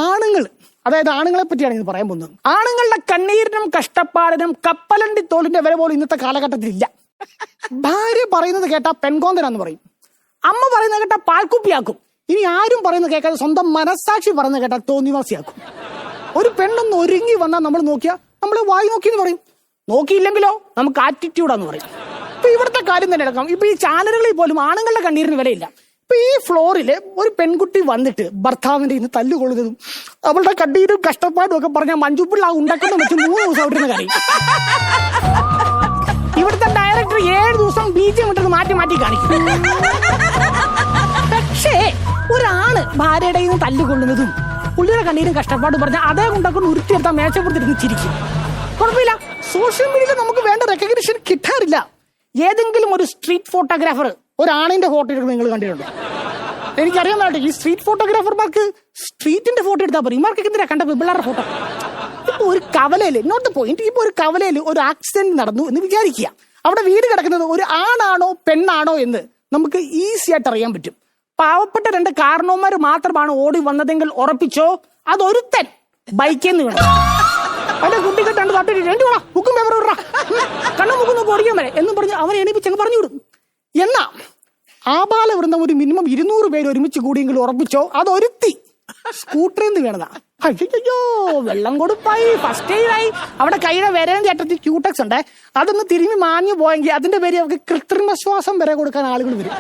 ആണുങ്ങൾ, അതായത് ആണുങ്ങളെ പറ്റിയാണ് ഇത് പറയാൻ പോകുന്നത്. ആണുങ്ങളുടെ കണ്ണീരിനും കഷ്ടപ്പാടിനും കപ്പലണ്ടി തോലിന്റെ വില പോലും ഇന്നത്തെ കാലഘട്ടത്തിൽ ഇല്ല. ഭാര്യ പറയുന്നത് കേട്ടാ പെൺകോന്തനാന്ന് പറയും, അമ്മ പറയുന്നത് കേട്ടാ പാൽക്കുപ്പിയാക്കും, ഇനി ആരും പറയുന്നത് കേൾക്കാതെ സ്വന്തം മനസ്സാക്ഷി പറയുന്നത് കേട്ടാ തോന്നിവാസിയാക്കും. ഒരു പെണ്ണൊന്ന് ഒരുങ്ങി വന്നാൽ നമ്മൾ നോക്കിയാൽ നമ്മൾ വായി നോക്കിയെന്ന് പറയും, നോക്കിയില്ലെങ്കിലോ നമുക്ക് ആറ്റിറ്റ്യൂഡാന്ന് പറയും. ഇപ്പൊ ഇവിടുത്തെ കാര്യം തന്നെ എടുക്കാം. ഇപ്പൊ ഈ ചാനലുകളിൽ പോലും ആണുങ്ങളുടെ കണ്ണീരിന് വിലയില്ല. ഇപ്പൊ ഈ ഫ്ലോറില് ഒരു പെൺകുട്ടി വന്നിട്ട് ഭർത്താവിന്റെ ഇന്ന് തല്ലുകൊള്ളുന്നതും അവളുടെ കണ്ണീരും കഷ്ടപ്പാടും ഒക്കെ പറഞ്ഞാൽ മഞ്ജുപ്പിള്ള ഉണ്ടാക്കുന്ന വെച്ച് 3 ദിവസം അവിടെ നിന്ന് കാണിക്കും. ഇവിടുത്തെ ഡയറക്ടർ 7 ദിവസം ബീജം ഇട്ടത് മാറ്റി മാറ്റി കാണിക്കും. പക്ഷേ ഒരാണ് ഭാര്യയുടെ ഇന്ന് തല്ലുകൊള്ളുന്നതും പുള്ളിയുടെ കണ്ണീരും കഷ്ടപ്പാടും പറഞ്ഞാൽ അതേ ഉണ്ടാക്കുന്ന ഉരുത്തിയെടുത്താൽ മേശപ്പുറത്തിരുന്ന് ചിരിക്കും. കുഴപ്പമില്ല, സോഷ്യൽ മീഡിയയിൽ നമുക്ക് വേണ്ട റെക്കഗ്നിഷൻ കിട്ടാറില്ല. ഏതെങ്കിലും ഒരു സ്ട്രീറ്റ് ഫോട്ടോഗ്രാഫർ ഒരാണിന്റെ ഫോട്ടോ എടുക്കുന്നത് നിങ്ങൾ കണ്ടിട്ടുണ്ടോ? എനിക്കറിയാൻ വേണ്ട, ഈ സ്ട്രീറ്റ് ഫോട്ടോഗ്രാഫർമാർക്ക് സ്ട്രീറ്റിന്റെ ഫോട്ടോ എടുത്താൽ പറയും, ഇമാർക്ക് എന്തിനാ കണ്ട പിള്ളേരുടെ ഫോട്ടോ? ഇപ്പൊ ഒരു കവലയില്, നോട്ട് ദ പോയിന്റ്, ഇപ്പൊ ഒരു കവലയില് ഒരു ആക്സിഡന്റ് നടന്നു എന്ന് വിചാരിക്കുക. അവിടെ വീട് കിടക്കുന്നത് ഒരു ആണാണോ പെണ്ണാണോ എന്ന് നമുക്ക് ഈസി ആയിട്ട് അറിയാൻ പറ്റും. പാവപ്പെട്ട 2 കാരണവന്മാർ മാത്രമാണ് ഓടി വന്നതെങ്കിൽ ഉറപ്പിച്ചോ അതൊരുത്തൻ ബൈക്കിൽ നിന്ന് വീണു. അവന്റെ കുട്ടികൾ 2 തട്ടിട്ട് 2 വേണം ബുക്കും പേപ്പർ വിടറ, കണ്ണും മുക്കും നോക്കി ഓടിക്കാൻ വരെ എന്നും പറഞ്ഞ് അവനെ എണീപ്പിച്ചങ്ങ് പറഞ്ഞു വിടും. എന്നാ ആബാല വൃന്ദം ഒരു മിനിമം 200 പേര് ഒരുമിച്ച് കൂടിയെങ്കിലും ഉറപ്പിച്ചോ അതൊരുത്തി സ്കൂട്ടറിൽ നിന്ന് വീണതാ. അയ്യോ, വെള്ളം കൊടുപ്പായി, ഫസ്റ്റ് എയ്ഡായി, അവിടെ കൈയുടെ വരേം ചേട്ടത്തി ക്യൂടെക്സ് ഉണ്ട്, അതൊന്ന് തിരിഞ്ഞ് മാഞ്ഞു പോയെങ്കിൽ അതിന്റെ പേര് അവർക്ക് കൃത്രിമ ശ്വാസം വരെ കൊടുക്കാൻ ആളുകൾ വരും.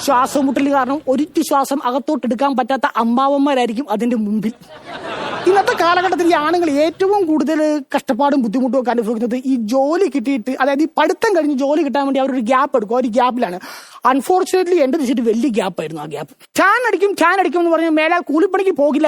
ശ്വാസം മുട്ടൽ കാരണം ഒരിറ്റു ശ്വാസം അകത്തോട്ട് എടുക്കാൻ പറ്റാത്ത അമ്മാവന്മാരായിരിക്കും അതിന്റെ മുമ്പിൽ. ഇന്നത്തെ കാലഘട്ടത്തിൽ ഈ ആണുങ്ങൾ ഏറ്റവും കൂടുതൽ കഷ്ടപ്പാടും ബുദ്ധിമുട്ടും ഒക്കെ അനുഭവിക്കുന്നത് ഈ ജോലി കിട്ടിയിട്ട്, അതായത് ഈ പഠിത്തം കഴിഞ്ഞ് ജോലി കിട്ടാൻ വേണ്ടി അവരൊരു ഗ്യാപ്പ് എടുക്കും. ഒരു ഗ്യാപ്പിലാണ്. അൺഫോർച്ചുനേറ്റ്ലി എന്റെ വെച്ചിട്ട് വലിയ ഗ്യാപ്പായിരുന്നു ആ ഗ്യാപ്പ്. ടാൻ അടിക്കും എന്ന് പറഞ്ഞ് മേലാൽ കൂലിപ്പണിക്ക് പോകില്ല